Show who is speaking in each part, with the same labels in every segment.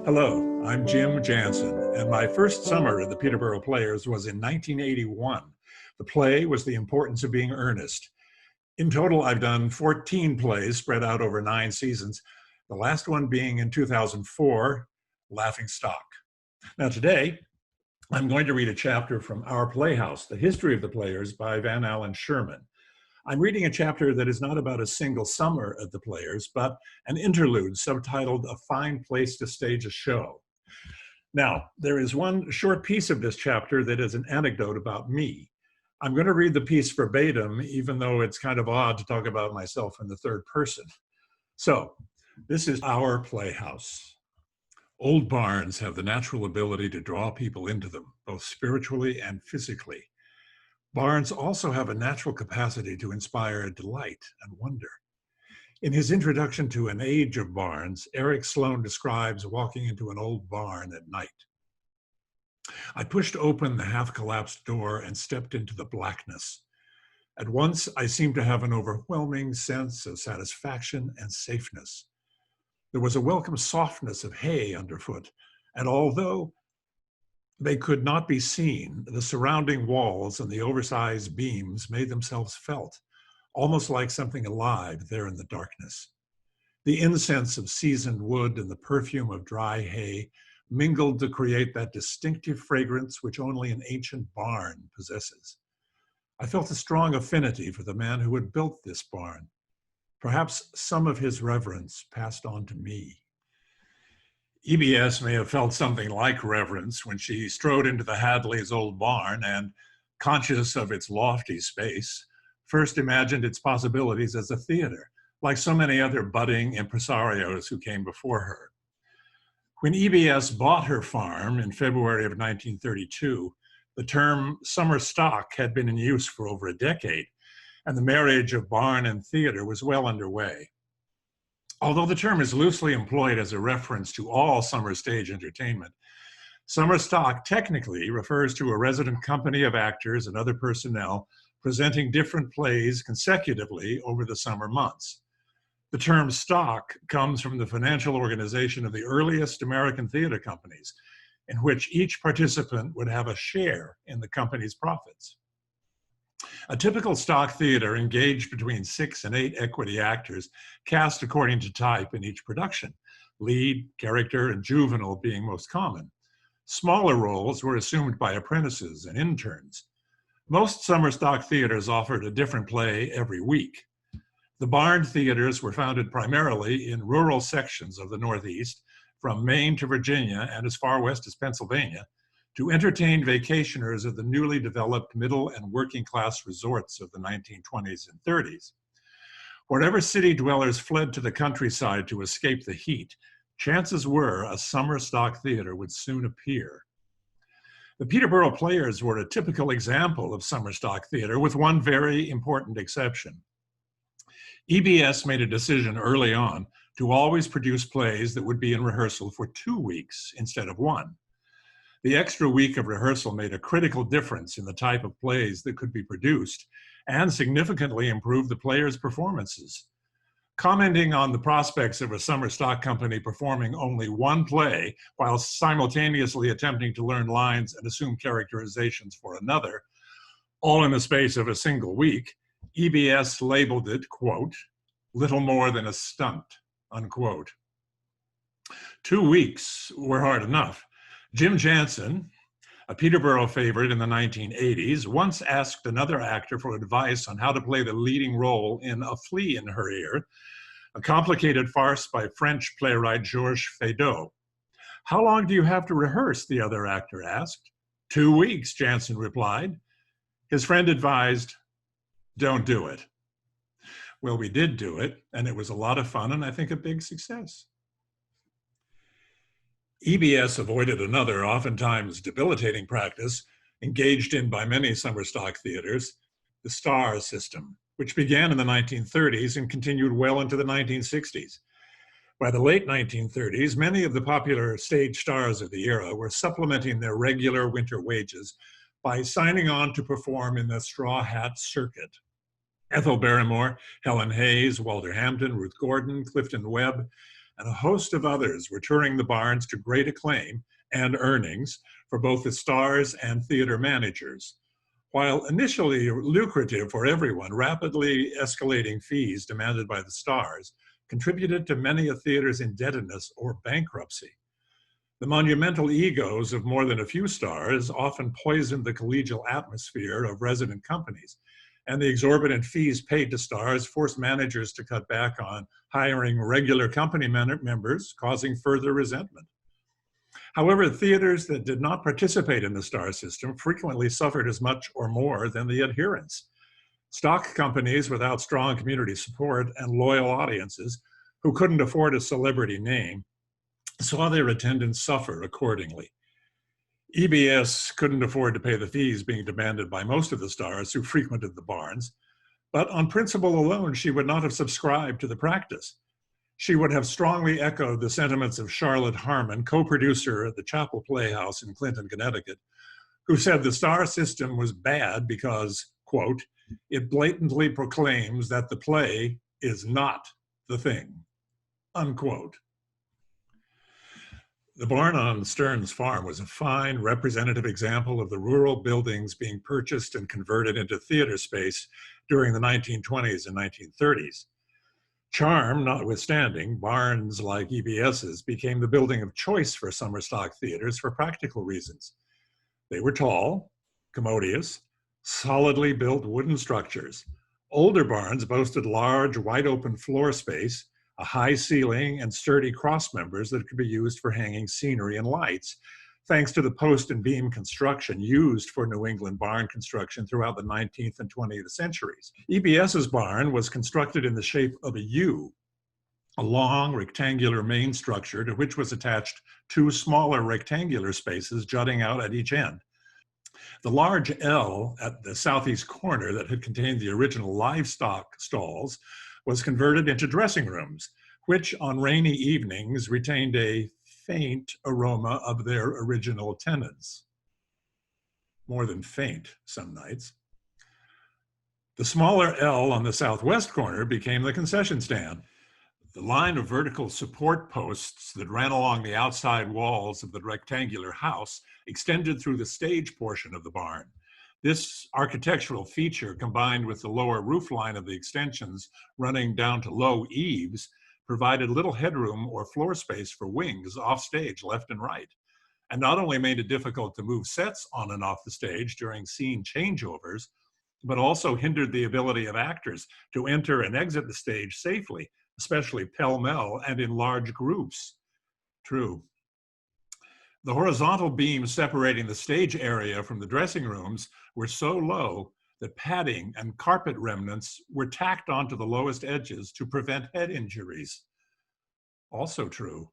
Speaker 1: Hello, I'm Jim Jansen, and my first summer at the Peterborough Players was in 1981. The play was The Importance of Being Earnest. In total, I've done 14 plays spread out over 9 seasons, the last one being in 2004, Laughing Stock. Now today, I'm going to read a chapter from Our Playhouse, The History of the Players by Van Allen Sherman. I'm reading a chapter that is not about a single summer at the Players, but an interlude subtitled A Fine Place to Stage a Show. Now, there is one short piece of this chapter that is an anecdote about me. I'm going to read the piece verbatim, even though it's kind of odd to talk about myself in the third person. So, this is Our Playhouse. Old barns have the natural ability to draw people into them, both spiritually and physically. Barns also have a natural capacity to inspire delight and wonder. In his introduction to An Age of Barns, Eric Sloane describes walking into an old barn at night. I pushed open the half-collapsed door and stepped into the blackness. At once, I seemed to have an overwhelming sense of satisfaction and safeness. There was a welcome softness of hay underfoot, and although they could not be seen, the surrounding walls and the oversized beams made themselves felt, almost like something alive there in the darkness. The incense of seasoned wood and the perfume of dry hay mingled to create that distinctive fragrance which only an ancient barn possesses. I felt a strong affinity for the man who had built this barn. Perhaps some of his reverence passed on to me. EBS may have felt something like reverence when she strode into the Hadley's old barn and, conscious of its lofty space, first imagined its possibilities as a theater, like so many other budding impresarios who came before her. When EBS bought her farm in February of 1932, the term summer stock had been in use for over a decade, and the marriage of barn and theater was well underway. Although the term is loosely employed as a reference to all summer stage entertainment, summer stock technically refers to a resident company of actors and other personnel presenting different plays consecutively over the summer months. The term stock comes from the financial organization of the earliest American theater companies, in which each participant would have a share in the company's profits. A typical stock theater engaged between 6 and 8 equity actors, cast according to type in each production, lead, character, and juvenile being most common. Smaller roles were assumed by apprentices and interns. Most summer stock theaters offered a different play every week. The barn theaters were founded primarily in rural sections of the Northeast, from Maine to Virginia and as far west as Pennsylvania, to entertain vacationers of the newly developed middle and working class resorts of the 1920s and 30s. Wherever city dwellers fled to the countryside to escape the heat, chances were a summer stock theater would soon appear. The Peterborough Players were a typical example of summer stock theater, with one very important exception. EBS made a decision early on to always produce plays that would be in rehearsal for 2 weeks instead of 1. The extra week of rehearsal made a critical difference in the type of plays that could be produced and significantly improved the players' performances. Commenting on the prospects of a summer stock company performing only 1 play while simultaneously attempting to learn lines and assume characterizations for another, all in the space of a single week, EBS labeled it, quote, little more than a stunt, unquote. 2 weeks were hard enough. Jim Jansen, a Peterborough favorite in the 1980s, once asked another actor for advice on how to play the leading role in A Flea in Her Ear, a complicated farce by French playwright Georges Feydeau. How long do you have to rehearse, the other actor asked. 2 weeks, Jansen replied. His friend advised, don't do it. Well, we did do it, and it was a lot of fun, and I think a big success. EBS avoided another, oftentimes debilitating practice engaged in by many summer stock theaters, the star system, which began in the 1930s and continued well into the 1960s. By the late 1930s, many of the popular stage stars of the era were supplementing their regular winter wages by signing on to perform in the straw hat circuit. Ethel Barrymore, Helen Hayes, Walter Hampton, Ruth Gordon, Clifton Webb, and a host of others were touring the barns to great acclaim and earnings for both the stars and theater managers. While initially lucrative for everyone, rapidly escalating fees demanded by the stars contributed to many a theater's indebtedness or bankruptcy. The monumental egos of more than a few stars often poisoned the collegial atmosphere of resident companies, and the exorbitant fees paid to stars forced managers to cut back on hiring regular company members, causing further resentment. However, theaters that did not participate in the star system frequently suffered as much or more than the adherents. Stock companies without strong community support and loyal audiences who couldn't afford a celebrity name saw their attendance suffer accordingly. EBS couldn't afford to pay the fees being demanded by most of the stars who frequented the barns, but on principle alone, she would not have subscribed to the practice. She would have strongly echoed the sentiments of Charlotte Harmon, co-producer at the Chapel Playhouse in Clinton, Connecticut, who said the star system was bad because, quote, it blatantly proclaims that the play is not the thing, unquote. The barn on Stearns Farm was a fine representative example of the rural buildings being purchased and converted into theater space during the 1920s and 1930s. Charm notwithstanding, barns like EBS's became the building of choice for summer stock theaters for practical reasons. They were tall, commodious, solidly built wooden structures. Older barns boasted large, wide-open floor space, a high ceiling, and sturdy cross members that could be used for hanging scenery and lights, thanks to the post and beam construction used for New England barn construction throughout the 19th and 20th centuries. EBS's barn was constructed in the shape of a U, a long rectangular main structure to which was attached two smaller rectangular spaces jutting out at each end. The large L at the southeast corner that had contained the original livestock stalls was converted into dressing rooms, which on rainy evenings retained a faint aroma of their original tenants. More than faint some nights. The smaller L on the southwest corner became the concession stand. The line of vertical support posts that ran along the outside walls of the rectangular house extended through the stage portion of the barn. This architectural feature, combined with the lower roof line of the extensions running down to low eaves, provided little headroom or floor space for wings off stage left and right, and not only made it difficult to move sets on and off the stage during scene changeovers, but also hindered the ability of actors to enter and exit the stage safely, especially pell-mell and in large groups. True. The horizontal beams separating the stage area from the dressing rooms were so low that padding and carpet remnants were tacked onto the lowest edges to prevent head injuries. Also true.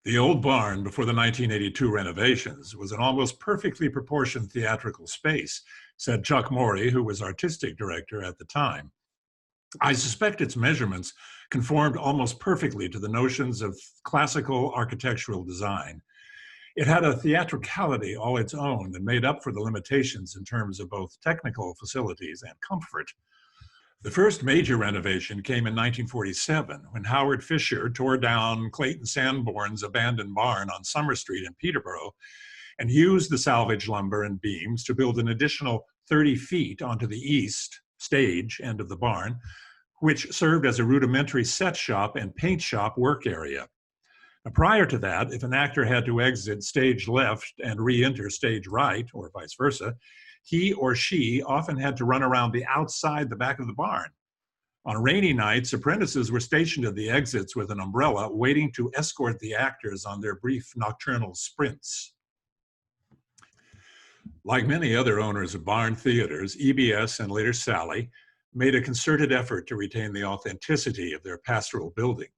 Speaker 1: The old barn before the 1982 renovations was an almost perfectly proportioned theatrical space, said Chuck Morey, who was artistic director at the time. I suspect its measurements conformed almost perfectly to the notions of classical architectural design. It had a theatricality all its own that made up for the limitations in terms of both technical facilities and comfort. The first major renovation came in 1947 when Howard Fisher tore down Clayton Sanborn's abandoned barn on Summer Street in Peterborough and used the salvage lumber and beams to build an additional 30 feet onto the east stage end of the barn, which served as a rudimentary set shop and paint shop work area. Now, prior to that, if an actor had to exit stage left and re-enter stage right, or vice versa, he or she often had to run around the outside the back of the barn. On rainy nights, apprentices were stationed at the exits with an umbrella, waiting to escort the actors on their brief nocturnal sprints. Like many other owners of barn theaters, EBS and later Sally made a concerted effort to retain the authenticity of their pastoral building,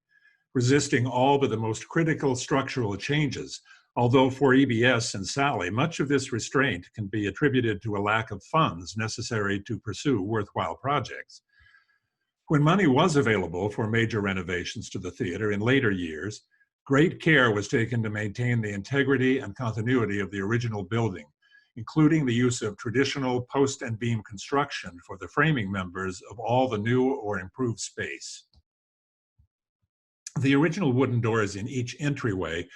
Speaker 1: resisting all but the most critical structural changes, although for EBS and Sally, much of this restraint can be attributed to a lack of funds necessary to pursue worthwhile projects. When money was available for major renovations to the theater in later years, great care was taken to maintain the integrity and continuity of the original building, including the use of traditional post and beam construction for the framing members of all the new or improved space. The original wooden doors in each entryway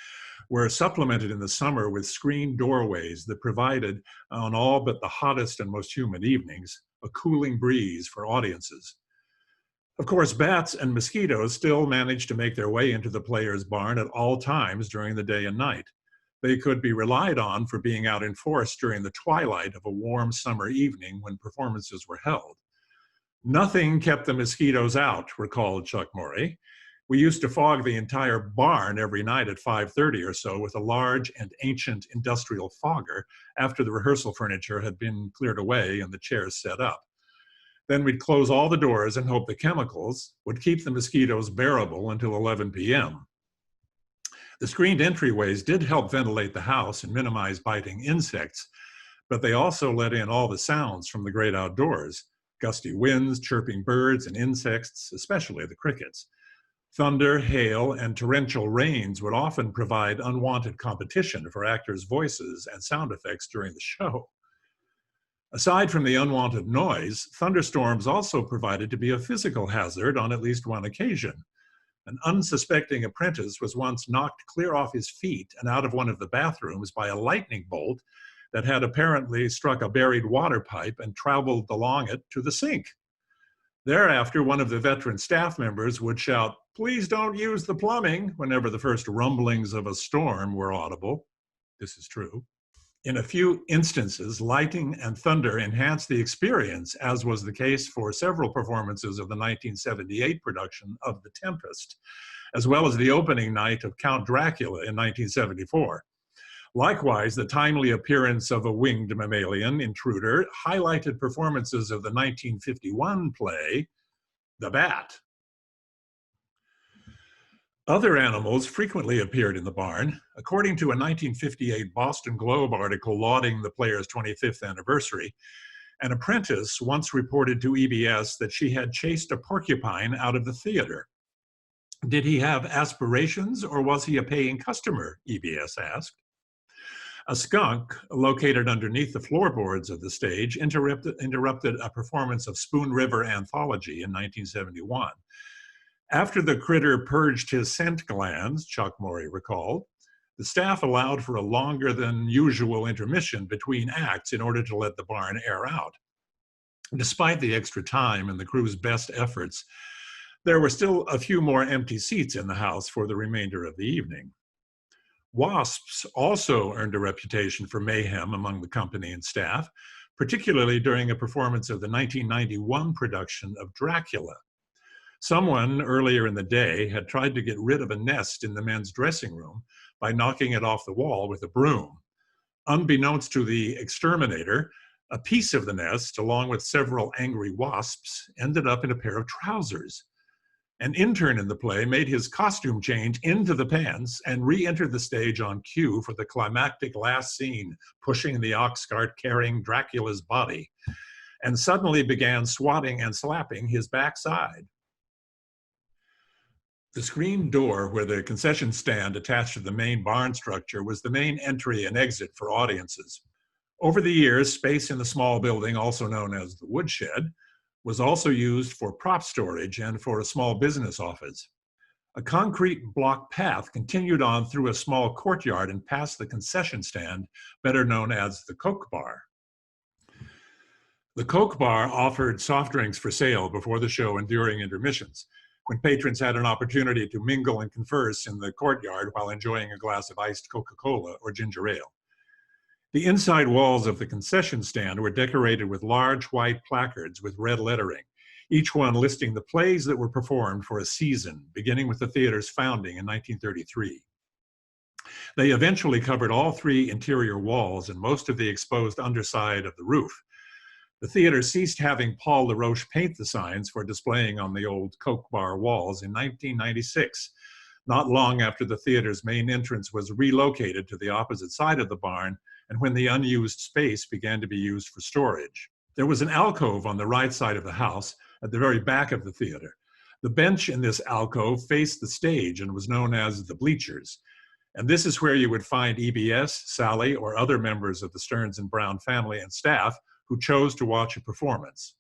Speaker 1: were supplemented in the summer with screened doorways that provided, on all but the hottest and most humid evenings, a cooling breeze for audiences. Of course, bats and mosquitoes still managed to make their way into the players' barn at all times during the day and night. They could be relied on for being out in force during the twilight of a warm summer evening when performances were held. Nothing kept the mosquitoes out, recalled Chuck Morey. We used to fog the entire barn every night at 5:30 or so with a large and ancient industrial fogger after the rehearsal furniture had been cleared away and the chairs set up. Then we'd close all the doors and hope the chemicals would keep the mosquitoes bearable until 11 p.m. The screened entryways did help ventilate the house and minimize biting insects, but they also let in all the sounds from the great outdoors: gusty winds, chirping birds, and insects, especially the crickets. Thunder, hail, and torrential rains would often provide unwanted competition for actors' voices and sound effects during the show. Aside from the unwanted noise, thunderstorms also provided to be a physical hazard on at least one occasion. An unsuspecting apprentice was once knocked clear off his feet and out of one of the bathrooms by a lightning bolt that had apparently struck a buried water pipe and traveled along it to the sink. Thereafter, one of the veteran staff members would shout, "Please don't use the plumbing," whenever the first rumblings of a storm were audible. This is true. In a few instances, lightning and thunder enhanced the experience, as was the case for several performances of the 1978 production of The Tempest, as well as the opening night of Count Dracula in 1974. Likewise, the timely appearance of a winged mammalian intruder highlighted performances of the 1951 play, The Bat. Other animals frequently appeared in the barn. According to a 1958 Boston Globe article lauding the players' 25th anniversary, an apprentice once reported to EBS that she had chased a porcupine out of the theater. Did he have aspirations, or was he a paying customer? EBS asked. A skunk, located underneath the floorboards of the stage, interrupted a performance of Spoon River Anthology in 1971. After the critter purged his scent glands, Chuck Morey recalled, the staff allowed for a longer than usual intermission between acts in order to let the barn air out. Despite the extra time and the crew's best efforts, there were still a few more empty seats in the house for the remainder of the evening. Wasps also earned a reputation for mayhem among the company and staff, particularly during a performance of the 1991 production of Dracula. Someone earlier in the day had tried to get rid of a nest in the men's dressing room by knocking it off the wall with a broom. Unbeknownst to the exterminator, a piece of the nest, along with several angry wasps, ended up in a pair of trousers. An intern in the play made his costume change into the pants and re-entered the stage on cue for the climactic last scene, pushing the ox cart carrying Dracula's body, and suddenly began swatting and slapping his backside. The screen door where the concession stand attached to the main barn structure was the main entry and exit for audiences. Over the years, space in the small building, also known as the woodshed, was also used for prop storage and for a small business office. A concrete block path continued on through a small courtyard and past the concession stand, better known as the Coke Bar. The Coke Bar offered soft drinks for sale before the show and during intermissions, when patrons had an opportunity to mingle and converse in the courtyard while enjoying a glass of iced Coca-Cola or ginger ale. The inside walls of the concession stand were decorated with large white placards with red lettering, each one listing the plays that were performed for a season, beginning with the theater's founding in 1933. They eventually covered all three interior walls and most of the exposed underside of the roof. The theater ceased having Paul LaRoche paint the signs for displaying on the old Coke Bar walls in 1996, not long after the theater's main entrance was relocated to the opposite side of the barn and when the unused space began to be used for storage. There was an alcove on the right side of the house at the very back of the theater. The bench in this alcove faced the stage and was known as the bleachers. And this is where you would find EBS, Sally, or other members of the Stearns and Brown family and staff who chose to watch a performance.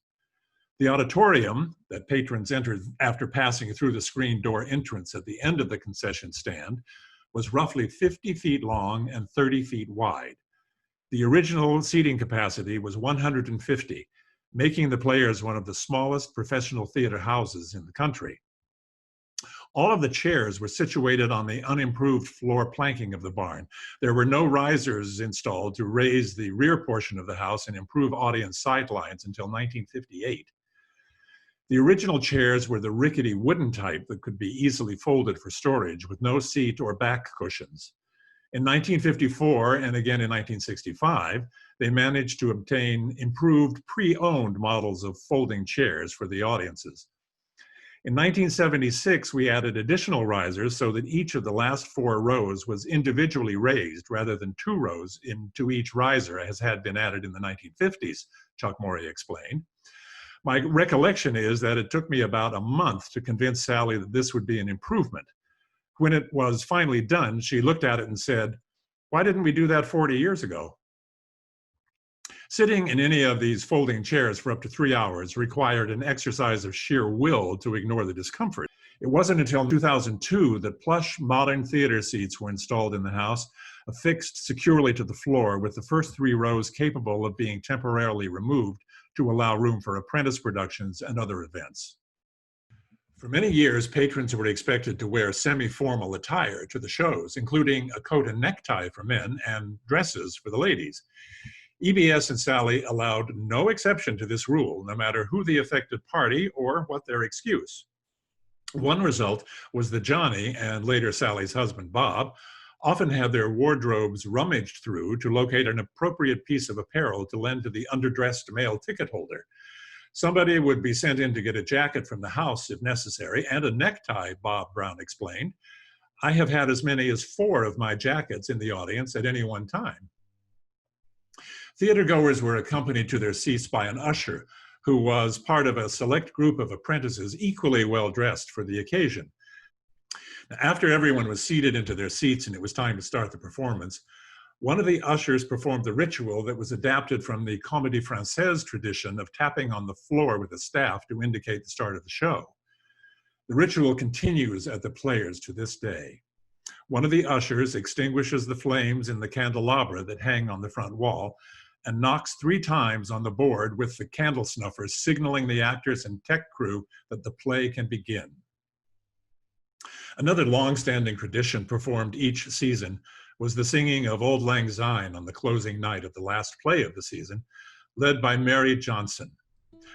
Speaker 1: The auditorium that patrons entered after passing through the screen door entrance at the end of the concession stand was roughly 50 feet long and 30 feet wide. The original seating capacity was 150, making the Players one of the smallest professional theater houses in the country. All of the chairs were situated on the unimproved floor planking of the barn. There were no risers installed to raise the rear portion of the house and improve audience sightlines until 1958. The original chairs were the rickety wooden type that could be easily folded for storage with no seat or back cushions. In 1954 and again in 1965, they managed to obtain improved pre-owned models of folding chairs for the audiences. In 1976, we added additional risers so that each of the last 4 rows was individually raised rather than 2 rows into each riser as had been added in the 1950s, Chuck Morey explained. My recollection is that it took me about a month to convince Sally that this would be an improvement. When it was finally done, she looked at it and said, "Why didn't we do that 40 years ago?" Sitting in any of these folding chairs for up to 3 hours required an exercise of sheer will to ignore the discomfort. It wasn't until 2002 that plush modern theater seats were installed in the house, affixed securely to the floor with the first 3 rows capable of being temporarily removed to allow room for apprentice productions and other events. For many years, patrons were expected to wear semi-formal attire to the shows, including a coat and necktie for men and dresses for the ladies. EBS and Sally allowed no exception to this rule, no matter who the affected party or what their excuse. One result was that Johnny, and later Sally's husband Bob, often had their wardrobes rummaged through to locate an appropriate piece of apparel to lend to the underdressed male ticket holder. Somebody would be sent in to get a jacket from the house if necessary, and a necktie, Bob Brown explained. I have had as many as 4 of my jackets in the audience at any one time. Theatergoers were accompanied to their seats by an usher, who was part of a select group of apprentices equally well dressed for the occasion. After everyone was seated into their seats and it was time to start the performance, one of the ushers performed the ritual that was adapted from the Comédie Française tradition of tapping on the floor with a staff to indicate the start of the show. The ritual continues at the Players to this day. One of the ushers extinguishes the flames in the candelabra that hang on the front wall and knocks 3 times on the board with the candle snuffers, signaling the actors and tech crew that the play can begin. Another long-standing tradition performed each season was the singing of Auld Lang Syne on the closing night of the last play of the season, led by Mary Jansen.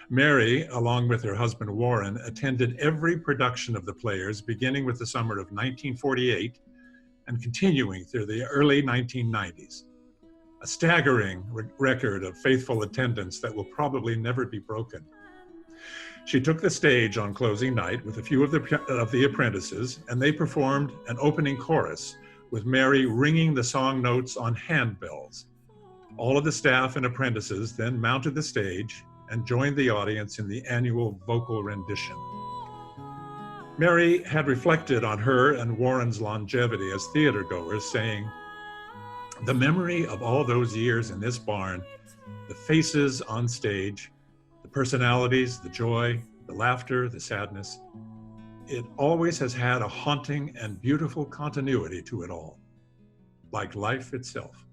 Speaker 1: Mary, along with her husband Warren, attended every production of the Players, beginning with the summer of 1948 and continuing through the early 1990s. A staggering record of faithful attendance that will probably never be broken. She took the stage on closing night with a few of the apprentices, and they performed an opening chorus with Mary ringing the song notes on handbells. All of the staff and apprentices then mounted the stage and joined the audience in the annual vocal rendition. Mary had reflected on her and Warren's longevity as theatergoers, saying, "The memory of all those years in this barn, the faces on stage, the personalities, the joy, the laughter, the sadness, it always has had a haunting and beautiful continuity to it all, like life itself."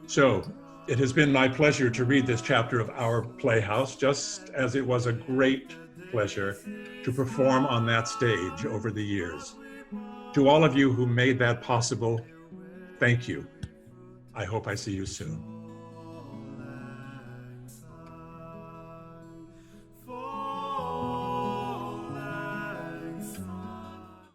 Speaker 1: So, it has been my pleasure to read this chapter of Our Playhouse, just as it was a great pleasure to perform on that stage over the years. To all of you who made that possible, thank you. I hope I see you soon.